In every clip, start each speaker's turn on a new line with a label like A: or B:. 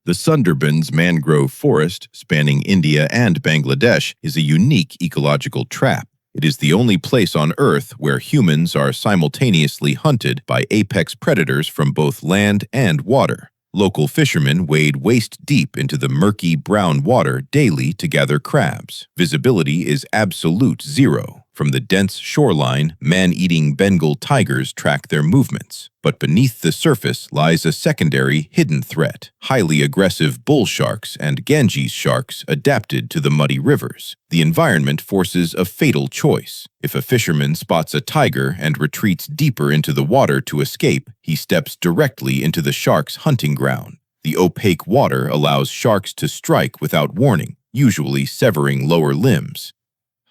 A: The Sundarbans mangrove forest, spanning India and Bangladesh, is a unique ecological trap. It is the only place on Earth where humans are simultaneously hunted by apex predators from both land and water. Local fishermen wade waist-deep into the murky brown water daily to gather crabs. Visibility is absolute zero. From the dense shoreline, man-eating Bengal tigers track their movements. But beneath the surface lies a secondary hidden threat: highly aggressive bull sharks and Ganges sharks adapted to the muddy rivers. The environment forces a fatal choice. If a fisherman spots a tiger and retreats deeper into the water to escape, he steps directly into the shark's hunting ground. The opaque water allows sharks to strike without warning, usually severing lower limbs.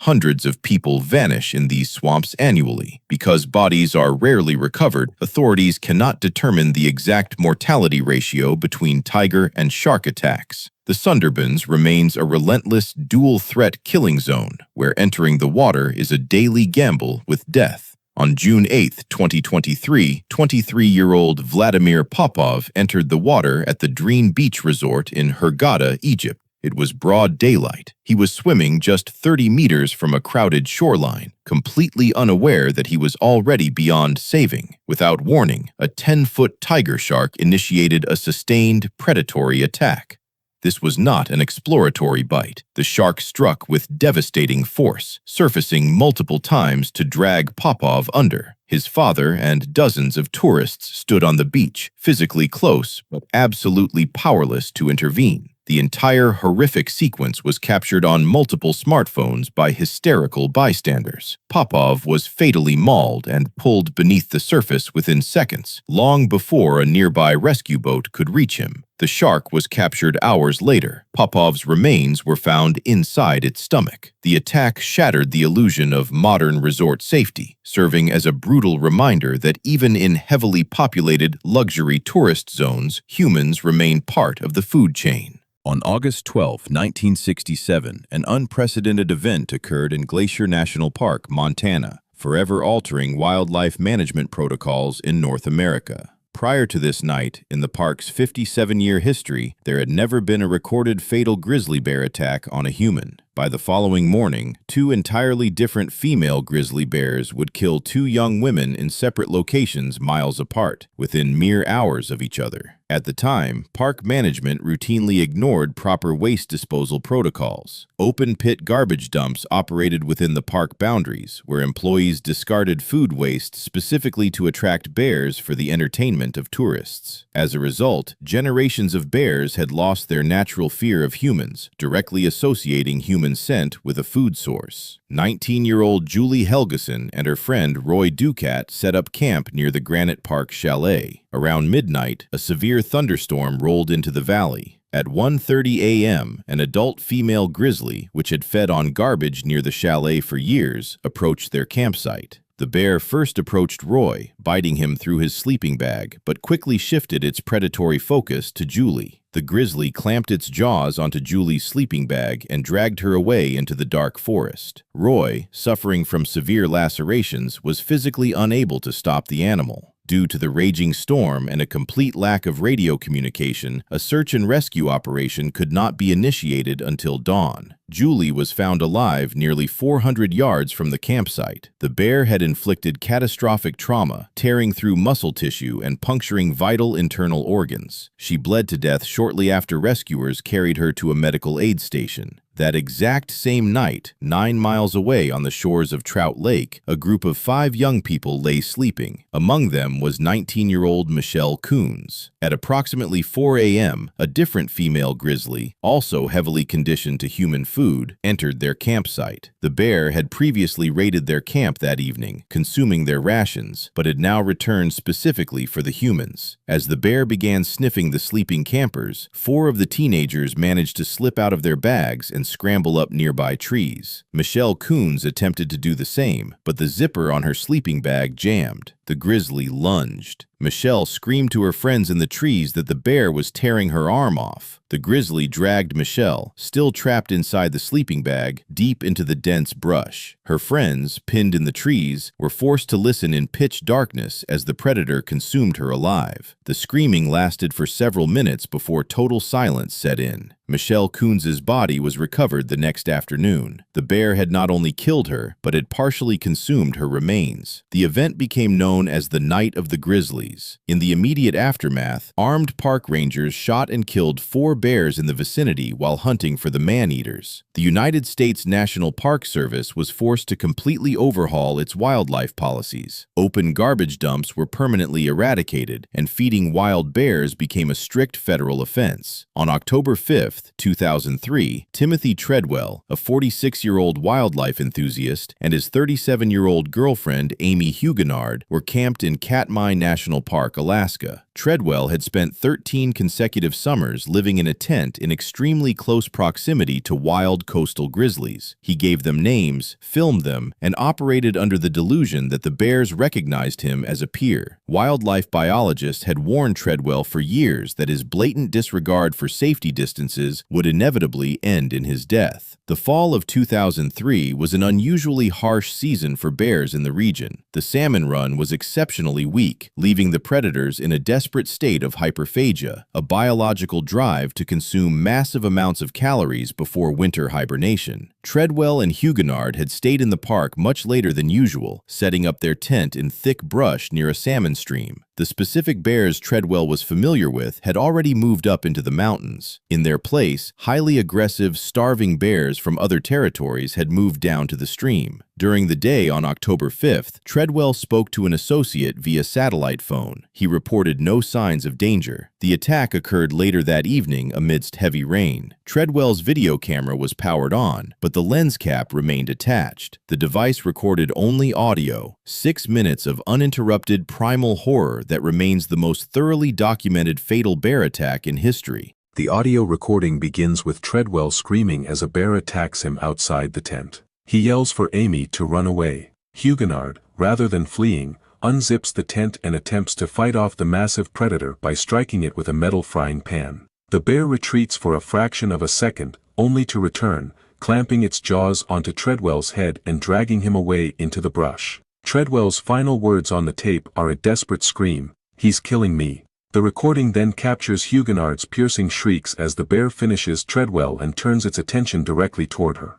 A: Hundreds of people vanish in these swamps annually. Because bodies are rarely recovered, authorities cannot determine the exact mortality ratio between tiger and shark attacks. The Sundarbans remains a relentless dual-threat killing zone, where entering the water is a daily gamble with death. On June 8, 2023, 23-year-old Vladimir Popov entered the water at the Dream Beach Resort in Hurghada, Egypt. It was broad daylight. He was swimming just 30 meters from a crowded shoreline, completely unaware that he was already beyond saving. Without warning, a 10-foot tiger shark initiated a sustained predatory attack. This was not an exploratory bite. The shark struck with devastating force, surfacing multiple times to drag Popov under. His father and dozens of tourists stood on the beach, physically close but absolutely powerless to intervene. The entire horrific sequence was captured on multiple smartphones by hysterical bystanders. Popov was fatally mauled and pulled beneath the surface within seconds, long before a nearby rescue boat could reach him. The shark was captured hours later. Popov's remains were found inside its stomach. The attack shattered the illusion of modern resort safety, serving as a brutal reminder that even in heavily populated luxury tourist zones, humans remain part of the food chain.
B: On August 12, 1967, an unprecedented event occurred in Glacier National Park, Montana, forever altering wildlife management protocols in North America. Prior to this night, in the park's 57-year history, there had never been a recorded fatal grizzly bear attack on a human. By the following morning, two entirely different female grizzly bears would kill two young women in separate locations miles apart, within mere hours of each other. At the time, park management routinely ignored proper waste disposal protocols. Open-pit garbage dumps operated within the park boundaries, where employees discarded food waste specifically to attract bears for the entertainment of tourists. As a result, generations of bears had lost their natural fear of humans, directly associating human scent with a food source. 19-year-old Julie Helgeson and her friend Roy Ducat set up camp near the Granite Park Chalet. Around midnight, a severe thunderstorm rolled into the valley. At 1:30 a.m., an adult female grizzly, which had fed on garbage near the chalet for years, approached their campsite. The bear first approached Roy, biting him through his sleeping bag, but quickly shifted its predatory focus to Julie. The grizzly clamped its jaws onto Julie's sleeping bag and dragged her away into the dark forest. Roy, suffering from severe lacerations, was physically unable to stop the animal. Due to the raging storm and a complete lack of radio communication, a search and rescue operation could not be initiated until dawn. Julie was found alive nearly 400 yards from the campsite. The bear had inflicted catastrophic trauma, tearing through muscle tissue and puncturing vital internal organs. She bled to death shortly after rescuers carried her to a medical aid station. That exact same night, 9 miles away on the shores of Trout Lake, a group of 5 young people lay sleeping. Among them was 19-year-old Michelle Coons. At approximately 4 a.m., a different female grizzly, also heavily conditioned to human food, entered their campsite. The bear had previously raided their camp that evening, consuming their rations, but had now returned specifically for the humans. As the bear began sniffing the sleeping campers, 4 of the teenagers managed to slip out of their bags and scramble up nearby trees. Michelle Coons attempted to do the same, but the zipper on her sleeping bag jammed. The grizzly lunged. Michelle screamed to her friends in the trees that the bear was tearing her arm off. The grizzly dragged Michelle, still trapped inside the sleeping bag, deep into the dense brush. Her friends, pinned in the trees, were forced to listen in pitch darkness as the predator consumed her alive. The screaming lasted for several minutes before total silence set in. Michelle Coons's body was recovered the next afternoon. The bear had not only killed her, but had partially consumed her remains. The event became known as the Night of the Grizzlies. In the immediate aftermath, armed park rangers shot and killed 4 bears in the vicinity while hunting for the man-eaters. The United States National Park Service was forced to completely overhaul its wildlife policies. Open garbage dumps were permanently eradicated, and feeding wild bears became a strict federal offense. On October 5th, 2003, Timothy Treadwell, a 46-year-old wildlife enthusiast, and his 37-year-old girlfriend, Amy Huguenard, were camped in Katmai National Park, Alaska. Treadwell had spent 13 consecutive summers living in a tent in extremely close proximity to wild coastal grizzlies. He gave them names, filmed them, and operated under the delusion that the bears recognized him as a peer. Wildlife biologists had warned Treadwell for years that his blatant disregard for safety distances would inevitably end in his death. The fall of 2003 was an unusually harsh season for bears in the region. The salmon run was exceptionally weak, leaving the predators in a desperate state of hyperphagia, a biological drive to consume massive amounts of calories before winter hibernation. Treadwell and Huguenard had stayed in the park much later than usual, setting up their tent in thick brush near a salmon stream. The specific bears Treadwell was familiar with had already moved up into the mountains. In their place, highly aggressive, starving bears from other territories had moved down to the stream. During the day on October 5th, Treadwell spoke to an associate via satellite phone. He reported no signs of danger. The attack occurred later that evening amidst heavy rain. Treadwell's video camera was powered on, but the lens cap remained attached. The device recorded only audio, 6 minutes of uninterrupted primal horror that remains the most thoroughly documented fatal bear attack in history.
C: The audio recording begins with Treadwell screaming as a bear attacks him outside the tent. He yells for Amy to run away. Huguenard, rather than fleeing, unzips the tent and attempts to fight off the massive predator by striking it with a metal frying pan. The bear retreats for a fraction of a second, only to return, clamping its jaws onto Treadwell's head and dragging him away into the brush. Treadwell's final words on the tape are a desperate scream, "He's killing me." The recording then captures Huguenard's piercing shrieks as the bear finishes Treadwell and turns its attention directly toward her.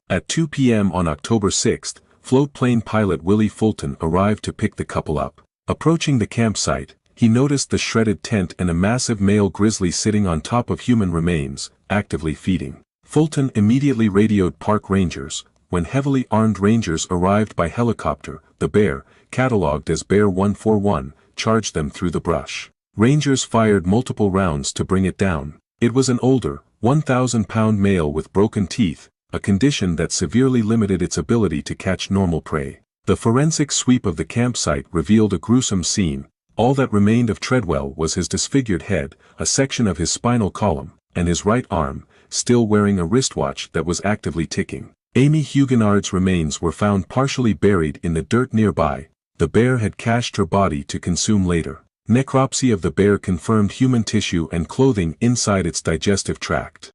C: At 2 p.m. on October 6th, floatplane pilot Willie Fulton arrived to pick the couple up. Approaching the campsite, he noticed the shredded tent and a massive male grizzly sitting on top of human remains, actively feeding. Fulton immediately radioed park rangers. When heavily armed rangers arrived by helicopter, the bear, catalogued as Bear 141, charged them through the brush. Rangers fired multiple rounds to bring it down. It was an older, 1,000-pound male with broken teeth, a condition that severely limited its ability to catch normal prey. The forensic sweep of the campsite revealed a gruesome scene. All that remained of Treadwell was his disfigured head, a section of his spinal column, and his right arm, still wearing a wristwatch that was actively ticking. Amy Huguenard's remains were found partially buried in the dirt nearby. The bear had cached her body to consume later. Necropsy of the bear confirmed human tissue and clothing inside its digestive tract.